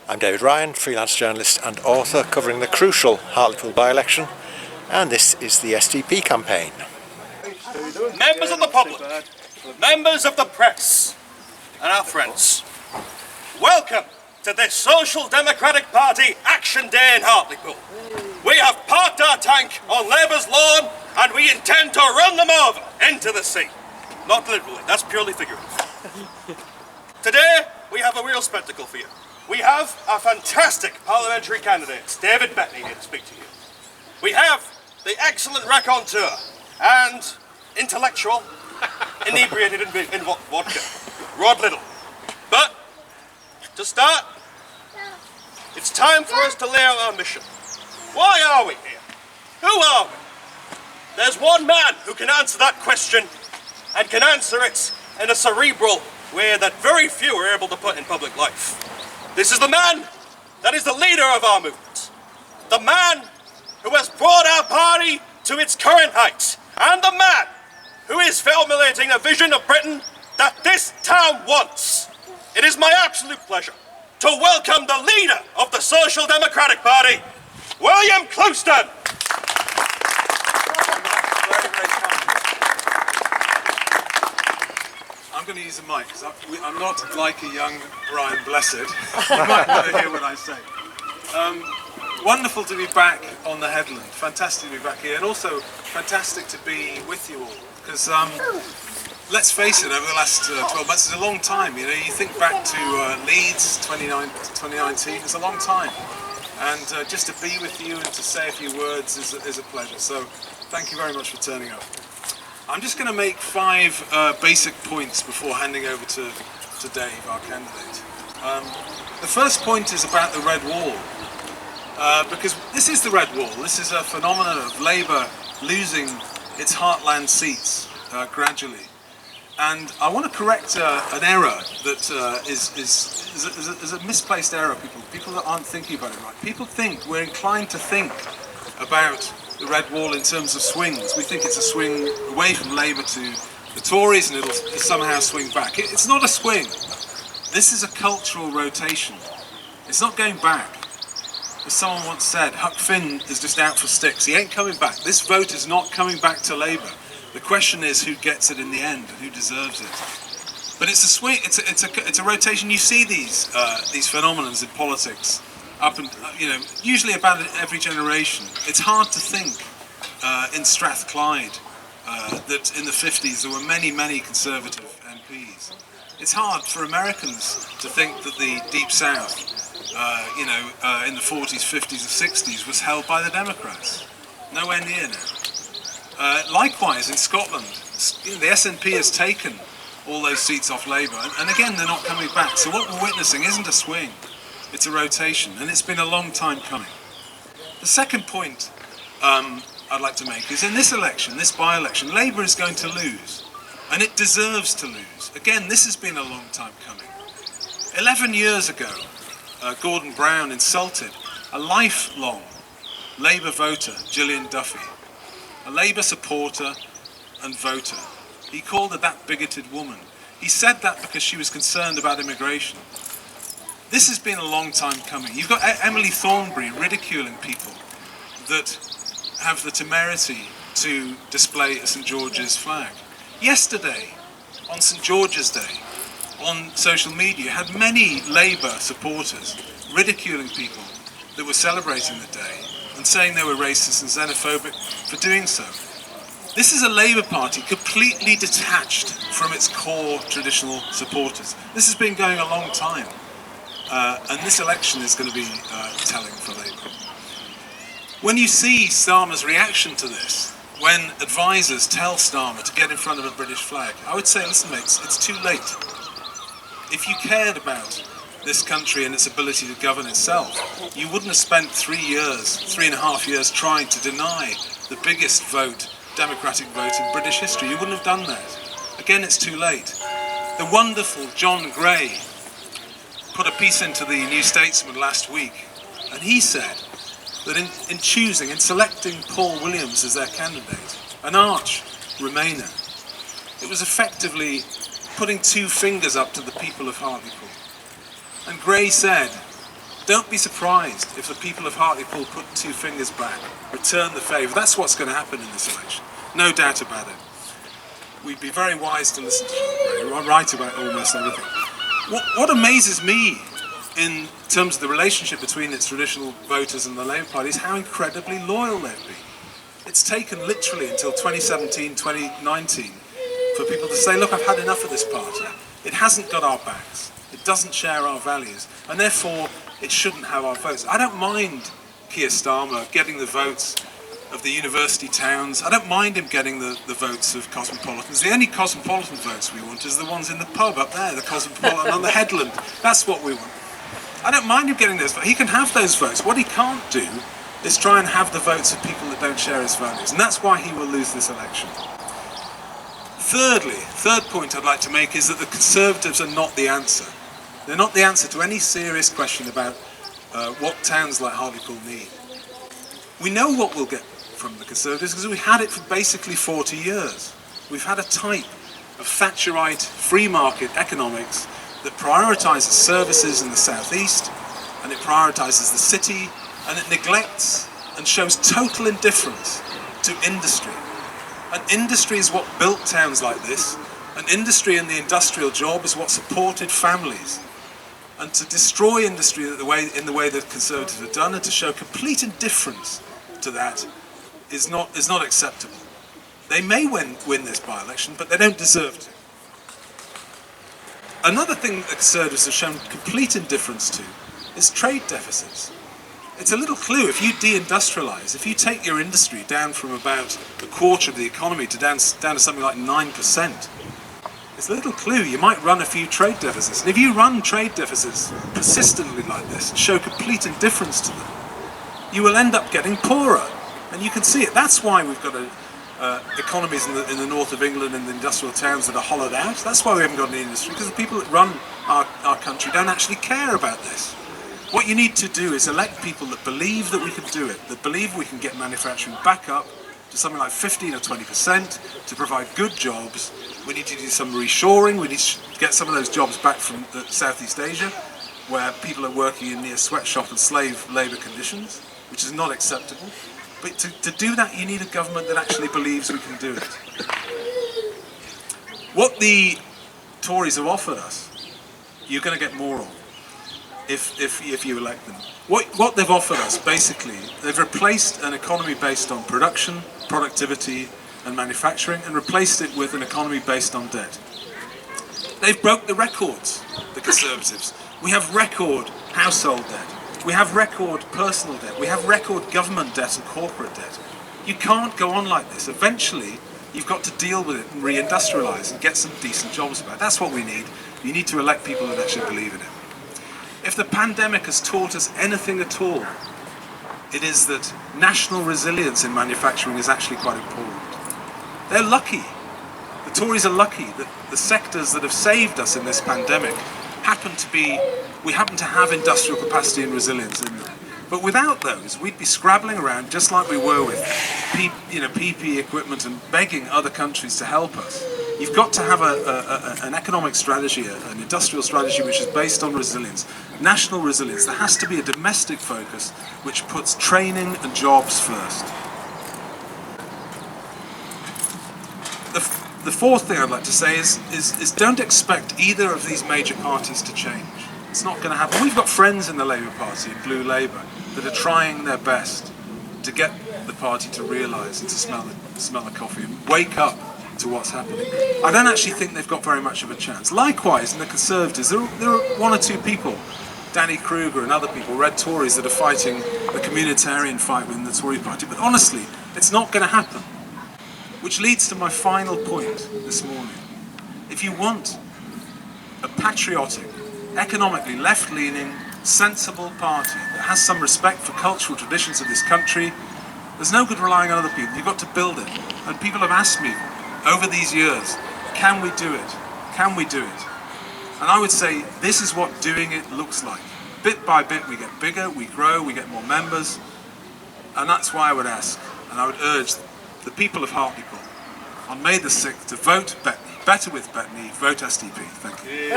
I'm David Ryan, freelance journalist and author covering the crucial Hartlepool by-election, and this is the SDP campaign. Members of the public, members of the press, and our friends, welcome to this Social Democratic Party Action Day in Hartlepool. We have parked our tank on Labour's lawn and we intend to run them over into the sea. Not literally, that's purely figurative. Today, we have a real spectacle for you. We have our fantastic parliamentary candidates, David Bettney, here to speak to you. We have the excellent raconteur and intellectual, inebriated in vodka, Rod Liddle. But, to start, it's time for us to lay out our mission. Why are we here? Who are we? There's one man who can answer that question and can answer it in a cerebral way that very few are able to put in public life. This is the man that is the leader of our movement. The man who has brought our party to its current heights. And the man who is formulating a vision of Britain that this town wants. It is my absolute pleasure to welcome the leader of the Social Democratic Party, William Clouston. I'm going to use a mic because I'm not like a young Brian Blessed. You might want to hear what I say. Wonderful to be back on the Headland. Fantastic to be back here, and also fantastic to be with you all. Because let's face it, over the last 12 months, it's a long time. You know, you think back to Leeds 2019. It's a long time, and just to be with you and to say a few words is a pleasure. So, thank you very much for turning up. I'm just going to make 5 basic points before handing over to Dave, our candidate. The first point is about the Red Wall, because this is the Red Wall. This is a phenomenon of Labour losing its heartland seats gradually. And I want to correct an error that is a misplaced error. People that aren't thinking about it right. People think, we're inclined to think about the Red Wall in terms of swings. We think it's a swing away from Labour to the Tories and it'll somehow swing back. It's not a swing. This is a cultural rotation. It's not going back. As someone once said, Huck Finn is just out for sticks. He ain't coming back. This vote is not coming back to Labour. The question is who gets it in the end and who deserves it. But it's a swing. It's a rotation. You see these phenomena in politics. Up and usually about every generation. It's hard to think in Strathclyde that in the 50s there were many Conservative MPs. It's hard for Americans to think that the Deep South, in the 40s, 50s, and 60s was held by the Democrats. Nowhere near now. Likewise in Scotland, the SNP has taken all those seats off Labour, and again they're not coming back. So what we're witnessing isn't a swing. It's a rotation, and it's been a long time coming. The second point I'd like to make is in this election, this by-election, Labour is going to lose, and it deserves to lose. Again, this has been a long time coming. 11 years ago, Gordon Brown insulted a lifelong Labour voter, Gillian Duffy, a Labour supporter and voter. He called her that bigoted woman. He said that because she was concerned about immigration. This has been a long time coming. You've got Emily Thornberry ridiculing people that have the temerity to display a St George's flag. Yesterday, on St George's Day, on social media, you had many Labour supporters ridiculing people that were celebrating the day and saying they were racist and xenophobic for doing so. This is a Labour Party completely detached from its core traditional supporters. This has been going a long time. And this election is going to be telling for Labour. When you see Starmer's reaction to this, when advisors tell Starmer to get in front of a British flag, I would say, listen mates, it's too late. If you cared about this country and its ability to govern itself, you wouldn't have spent 3.5 years trying to deny the biggest democratic vote in British history. You wouldn't have done that. Again, it's too late. The wonderful John Gray put a piece into the New Statesman last week, and he said that in selecting Paul Williams as their candidate, an arch Remainer, it was effectively putting 2 fingers up to the people of Hartlepool. And Gray said, Don't be surprised if the people of Hartlepool put two fingers back, return the favour. That's what's going to happen in this election. No doubt about it. We'd be very wise to listen to them. We're right about almost everything. What amazes me in terms of the relationship between its traditional voters and the Labour Party is how incredibly loyal they've been. It's taken literally until 2017, 2019 for people to say, look, I've had enough of this party. It hasn't got our backs. It doesn't share our values. And therefore, it shouldn't have our votes. I don't mind Keir Starmer getting the votes of the university towns. I don't mind him getting the votes of cosmopolitans. The only cosmopolitan votes we want is the ones in the pub up there, the cosmopolitan on the Headland. That's what we want. I don't mind him getting those votes. He can have those votes. What he can't do is try and have the votes of people that don't share his values. And that's why he will lose this election. Thirdly, third point I'd like to make is that the Conservatives are not the answer. They're not the answer to any serious question about what towns like Hartlepool need. We know what we'll get from the Conservatives because we had it for basically 40 years. We've had a type of Thatcherite free market economics that prioritises services in the southeast, and it prioritises the city, and it neglects and shows total indifference to industry. And industry is what built towns like this, and industry and the industrial job is what supported families. And to destroy industry in the way that Conservatives have done, and to show complete indifference to that, is not acceptable. They may win this by-election, but they don't deserve to. Another thing that Conservatives have shown complete indifference to is trade deficits. It's a little clue. If you deindustrialise, if you take your industry down from about a quarter of the economy to down to something like 9%, it's a little clue. You might run a few trade deficits. And if you run trade deficits persistently like this and show complete indifference to them, you will end up getting poorer. And you can see it. That's why we've got economies in the north of England and the industrial towns that are hollowed out. That's why we haven't got any industry, because the people that run our country don't actually care about this. What you need to do is elect people that believe that we can do it, that believe we can get manufacturing back up to something like 15 or 20% to provide good jobs. We need to do some reshoring. We need to get some of those jobs back from Southeast Asia, where people are working in near sweatshop and slave labour conditions, which is not acceptable. But to do that, you need a government that actually believes we can do it. What the Tories have offered us, you're going to get more of if you elect them. What they've offered us, basically, they've replaced an economy based on production, productivity and manufacturing, and replaced it with an economy based on debt. They've broke the records, the Conservatives. We have record household debt. We have record personal debt. We have record government debt and corporate debt. You can't go on like this. Eventually, you've got to deal with it and reindustrialise and get some decent jobs back. That's what we need. You need to elect people that actually believe in it. If the pandemic has taught us anything at all, it is that national resilience in manufacturing is actually quite important. They're lucky. The Tories are lucky that the sectors that have saved us in this pandemic we happen to have industrial capacity and resilience in them. But without those, we'd be scrabbling around just like we were with PPE equipment and begging other countries to help us. You've got to have an economic strategy, an industrial strategy which is based on resilience, national resilience. There has to be a domestic focus which puts training and jobs first. The fourth thing I'd like to say is don't expect either of these major parties to change. It's not going to happen. We've got friends in the Labour Party, in Blue Labour, that are trying their best to get the party to realise and to smell the coffee and wake up to what's happening. I don't actually think they've got very much of a chance. Likewise, in the Conservatives, there are one or two people, Danny Kruger and other people, Red Tories, that are fighting the communitarian fight within the Tory party. But honestly, it's not going to happen. Which leads to my final point this morning. If you want a patriotic, economically left-leaning, sensible party that has some respect for cultural traditions of this country, there's no good relying on other people. You've got to build it. And people have asked me over these years, can we do it? Can we do it? And I would say this is what doing it looks like. Bit by bit we get bigger, we grow, we get more members. And that's why I would ask, and I would urge the people of Hartlepool on May the 6th to vote Bettney. Better with Bettney, vote SDP. Thank you.